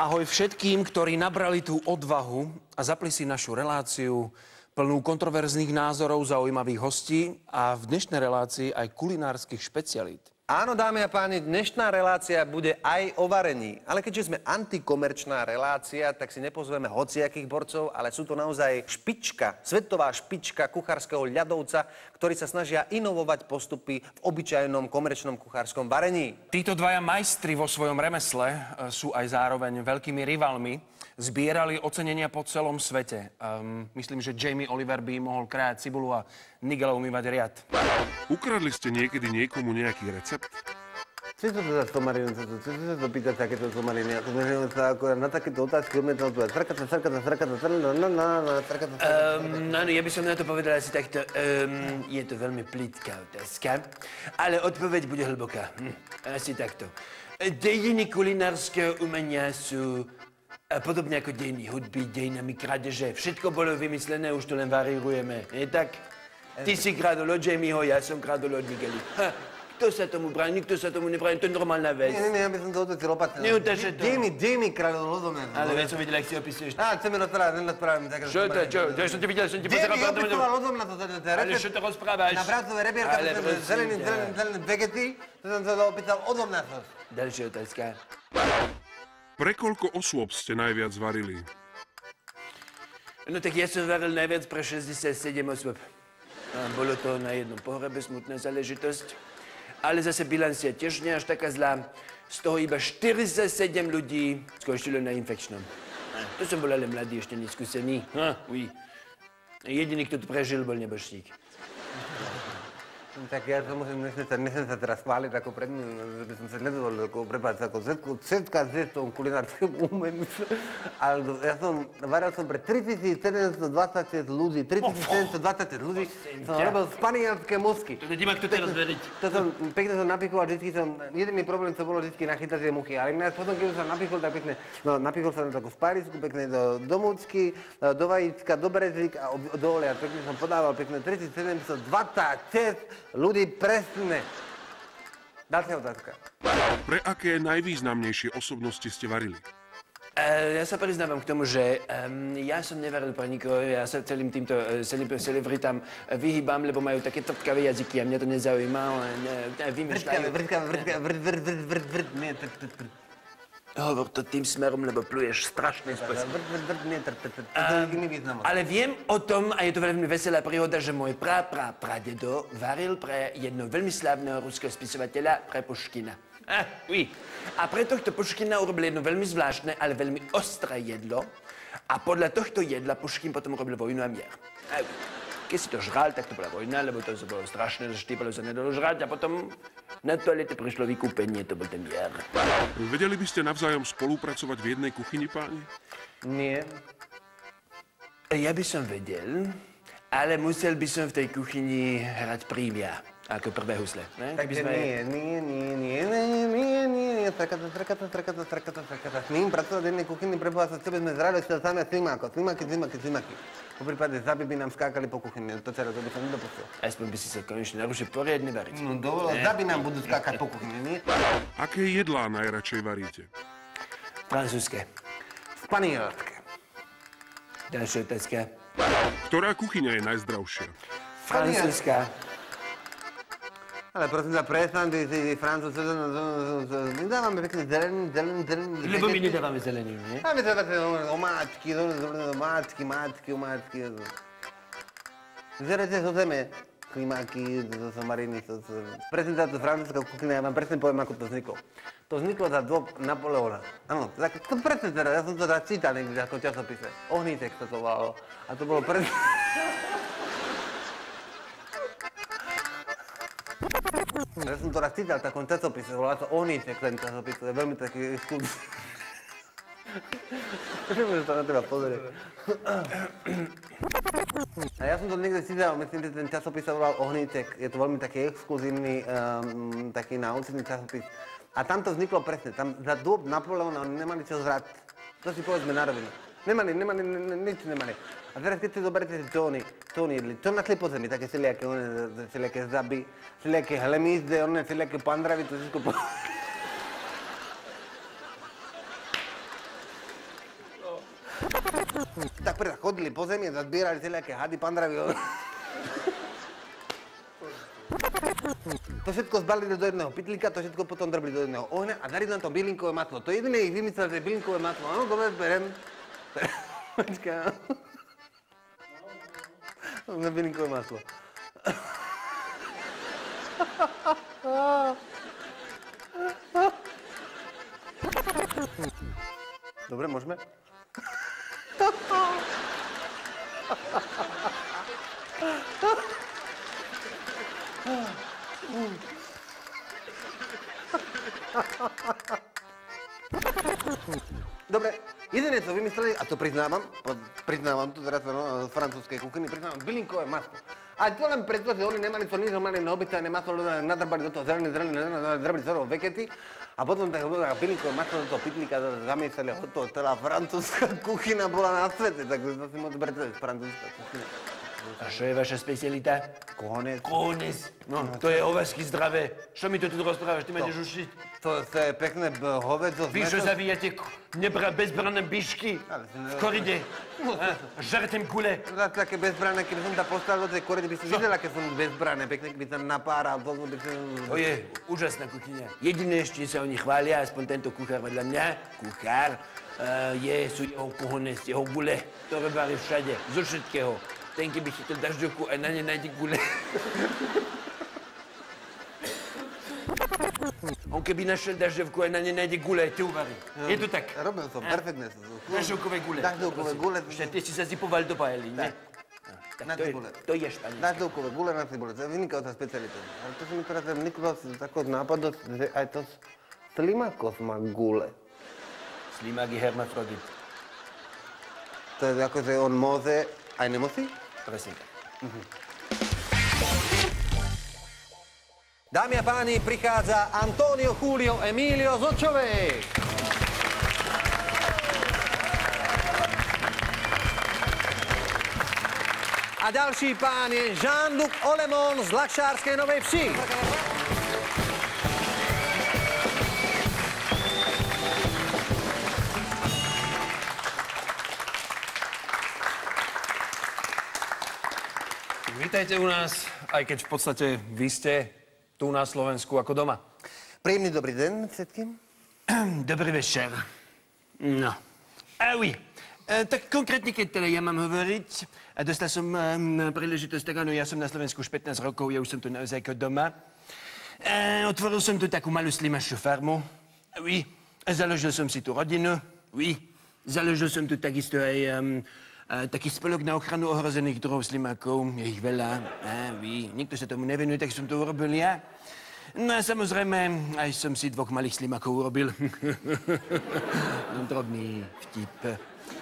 Ahoj všetkým, ktorí nabrali tú odvahu a zapli si našu reláciu plnú kontroverzných názorov, zaujímavých hostí a v dnešnej relácii aj kulinárskych špecialít. Áno, dámy a páni, dnešná relácia bude aj o varení. Ale keďže sme antikomerčná relácia, tak si nepozveme hociakých borcov, ale sú to naozaj špička, svetová špička kuchárskeho ľadovca, ktorí sa snažia inovovať postupy v obyčajnom komerčnom kuchárskom varení. Títo dvaja majstri vo svojom remesle sú aj zároveň veľkými rivalmi. Zbierali ocenenia po celom svete. Myslím, že Jamie Oliver by mohol krájať cibulu a Nigel umývať riad. Ukradli ste niekedy niekomu nejaký recept? Čo to za somariny? Čo sa to pýta takéto somariny? Ako sme sa akorát na takéto otázky umietol odpovedať. Áno, ja by som na to povedal asi takto. Je to veľmi plitká otázka, ale odpoveď bude hlboká. Asi takto. Dejiny kulinárskeho umenia sú podobne ako dejiny hudby, dejinami krádeže. Všetko bolo vymyslené, už to len varírujeme. Nie tak? Ty si kradol od Jamieho, ja som kradol od Nigeli. Kto sa tomu bráni, nikto sa tomu nebráni, to je normálna vec. Nie, ja by som to otočil opatrne. Neutáže to. Jamie kradol odo mňa. Ale veď som videl, ak si opisuješ. Chceme rozprávať tak. Čo to, čo? Ja som ti videl, som ti pozeral. Jamie opisoval odo mňa to. Ale čo to rozprávaš? Na bratové rebierka, zelený vegety, to som to opísal odo mňa to. Ďalšia otázka. Pre koľko osôb ste najviac varili? No tak ja som varil najviac pre 67 osôb. Bolo to na jednom pohrebe, smutná záležitosť. Ale zase bilancia tiež nie až taká zlá. Z toho iba 47 ľudí skončilo na infekčnom. To som bol ale mladý, ešte neskúsený. Oui. Jediný, kto to prežil, bol nebožník. Tak ja to nesem sa teraz chváliť ako pred mým, že by som sa nedovolil ako prepáčať ako všetká z tom kulinárskom umení. Ale varil som pre 3726 ľudí, 3726 ľudí, som robil španielské musky. To nedím, ak to teraz veriť. Pekne som napichol a vždycky jediný problém, čo bolo vždycky nachytať tie muchy. Ale ináč potom, keď som napichol, tak pekne, napichol som takú spárisku, pekne do múcky, do vajíčka, do brezík a do oleja. Pekne som podával, pekne 3726 ľudí presne. Ďalšia otázka. Pre aké najvýznamnejšie osobnosti ste varili? Ja sa priznávam k tomu, že ja som nevaril pre nikoho, ja sa celým týmto celebritám vyhýbam, lebo majú také trpkavé jazyky a mňa to nezaujíma. Vymýšľajú. Hovor to tým smerom, lebo pluješ strašný spôsob. Ale viem o tom, a je to veľmi veselá príhoda, že môj pradedo varil pre jedného veľmi slávneho ruského spisovateľa, pre Puškina. Oui. A pre tohto Puškina urobil jedno veľmi zvláštne, ale veľmi ostré jedlo. A podľa tohto jedla Puškin potom urobil Vojnu a mier. Keď si to žral, tak to bola vojna, lebo to bolo strašné, že štípalo sa nedalo žrať a potom na toalete prišlo vykúpenie, to bol ten mier. Vedeli by ste navzájom spolupracovať v jednej kuchyni, páni? Nie. Ja by som vedel, ale musel by som v tej kuchyni hrať prímia, ako prvé husle. Takže nie. Trakata. S ním pracovať v jednej kuchyni, preboha sa, čo by sme zrali, čo samé slimáky. Po prípade zaby by nám skákali po kuchyni, to teraz by som nedopustil. Aspoň by si sa konečne narušil poriadne variť. No dovolil, zaby nám budú skákať po kuchyni, nie? Aké jedlá najradšej varíte? Francúzske. Španielské. Ďalšia otázka. Ktorá kuchyňa je najzdravšia? Francúzska. Ale prosím sa, prestaň, ty Francúz, my dávame pekne zelený. Lebo my nedávame zeleninu, nie? A my sa také omáčky. Zerete so zeme, klimáky, somariny, presne táto francúzska kuchyňa, ja vám presne poviem, ako to vzniklo. To vzniklo za dôb Napoleona. Áno, to presne teraz, ja som to teda čítal niekde ako časopise. Ohnítek sa to volalo. A to bolo presne... Ja som to raz čítal v takom časopise, volá to Ohnítek, ten časopis, to je veľmi taký exkluzívny. Môžem sa na teba pozrieť. A ja som to niekde čítal, myslím, že ten časopis sa volal Ohnítek, je to veľmi taký exkluzívny, taký naučný časopis. A tam to vzniklo presne, tam za dôb Napoleona oni nemali čo zrať. To si povedzme na rovinu. Nič nemali. A teraz keď si zoberete, čo oni jedli, čo našli po zemi, také všelijaké zaby, všelijaké hlemízde, všelijaké pandravy, to všetko po... chodili po zemi a zbierali všelijaké hady, pandravy. To všetko zbalili do jedného pytlíka, to všetko potom drbli do jedného ohňa a dali na to bylinkové maslo. To jediné ich vymyslel, že je bylinkové maslo. Áno, dobre, berem. Počkaj. Bylinkové maslo. Dobre, môžeme? Dobre, jediné, co vymysleli, a to priznávam to teraz z francúzskej kuchyny, priznávam bylinkové maslo. A to len preto, že oni nemali to nič, mali neobyčajné maslo, nadrbali do toho zelené, nadrbali celého vekety a potom tak bylinkové maslo do toho pytlíka zamiesali a to celá francúzska kuchyna bola na svete, takže to si moc predstaviť, francúzska kuchyna. A čo je vaša specialita? Cojones. Cojones. No, to je ovesky zdravé. Čo mi to tu rozprávaš? Ty ma ideš ušiť? To je pekné hovedzo. Vy, čo zavíjate bezbranné bišky v koride? Žertem kule. Také bezbrané, keby som tam postavil do tej koredy, by si videl, aké som bezbrané, pekne, keby tam napáral. To je úžasná kuchyňa. Jediné, ešte sa oni chvália, aspoň tento kuchár vedľa mňa, sú jeho cojones, jeho gule, ktoré varí všade, zo všetkého. Ten, keby chytil dažďovku a na ne nájde gule. On keby našiel dažďovku a na ne nájde gule, aj ty uvarí. Je to tak? Robil som, perfektne. Dažďovkové gule. Dažďovkové gule. Ty si sa zipoval do paely, ne? To je španielské. Dažďovkové gule na cibule, to je vynikajúca specialita. Ale to si mi teraz vniklo z takého nápadu, že aj to Slimakos má gule. Slimák je hermafrodit. To je ako, že on môže aj nemusí? Presne tak. Dámy a páni, prichádza Antonio Julio Emilio z Očovej. A ďalší pán je Jean-Luc Olemon z Lakšárskej Novej Vsi. Vítajte u nás, aj keď v podstate vy ste tu na Slovensku ako doma. Príjemný dobrý deň všetkým. Dobrý večer. No. Oui. Tak konkrétne, keď teda ja mám hovoriť, a dostal som príležitosť, tak áno, ja som na Slovensku už 15 rokov, ja už som tu naozaj ako doma. Otvoril som tu takú malú slimašiu farmu. Oui. Založil som si tu rodinu. Oui. Založil som tu takisto aj taký spolok na ochranu ohrozených druhov slimákov. Je ich veľa. Oui. Nikto sa tomu nevenuje, tak som to urobil ja. No a samozrejme, aj som si 2 malých slimákov urobil. Drobný vtip.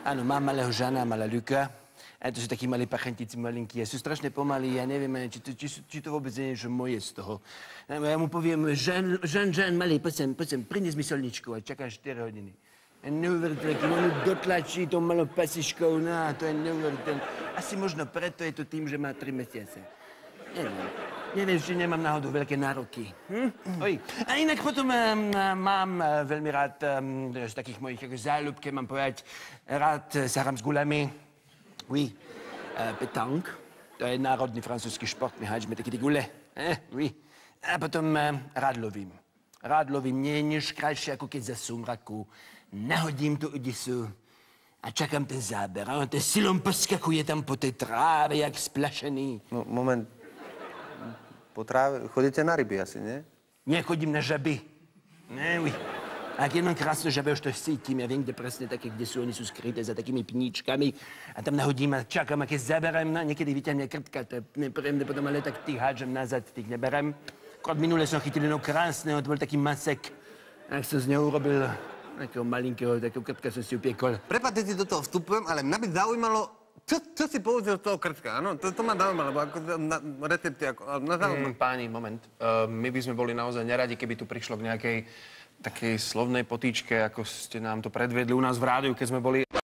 Áno, mám malého Žana a malá Luka. A to sú takí malí pachentíci malinkí. A sú strašne pomalí. Ja neviem, či to vôbec nie je, že moje z toho. Ja mu poviem, Žan, malý, poď sem, prinies mi solničku a čakáš 4 hodiny. Neuveriteľné, keď on dotlačí tou malou pasiškou, no to je neuveriteľné. Asi možno preto je to tým, že má 3 mesiace. Neviem, či nemám náhodou veľké nároky. Oj. A inak potom mám veľmi rád z takých mojich záľub, keď mám povedať, rád sa hrám s gulami. Oui. Pétanque. To je národný francúzsky šport, my hádžeme také gule. Oui. A potom rád lovím. Rád lovím, nie je nič krajšie, ako keď za sumraku nahodím tu Odisu a čakám ten záber. A on ten silom poskakuje tam po tej tráve, jak splašený. No, moment. Po tráve chodíte na ryby asi, nie? Nie, chodím na žaby. Ne, oui. A ak jednom krásnu žabe už to cítim, ja viem, kde presne také, kde sú, oni sú skryté za takými pníčkami a tam nahodím a čakám, a keď zaberem, niekedy vyťahne krtka, to je nepríjemné, potom ale tak tých hádžem nazad, tých neberem. Akorát minule som chytil jednou krásneho, to bol taký masek. Ak som z neho urobil takého malinkého, takého krtka som si upiekol. Prepáčte, si do toho vstupujem, ale mňa by zaujímalo, čo si použil z toho krtka, áno? To ma zaujímalo, lebo ako recepty, Páni, moment. My by sme boli naozaj neradi, keby tu prišlo k nejakej takej slovnej potýčke, ako ste nám to predviedli u nás v rádiu, keď sme boli.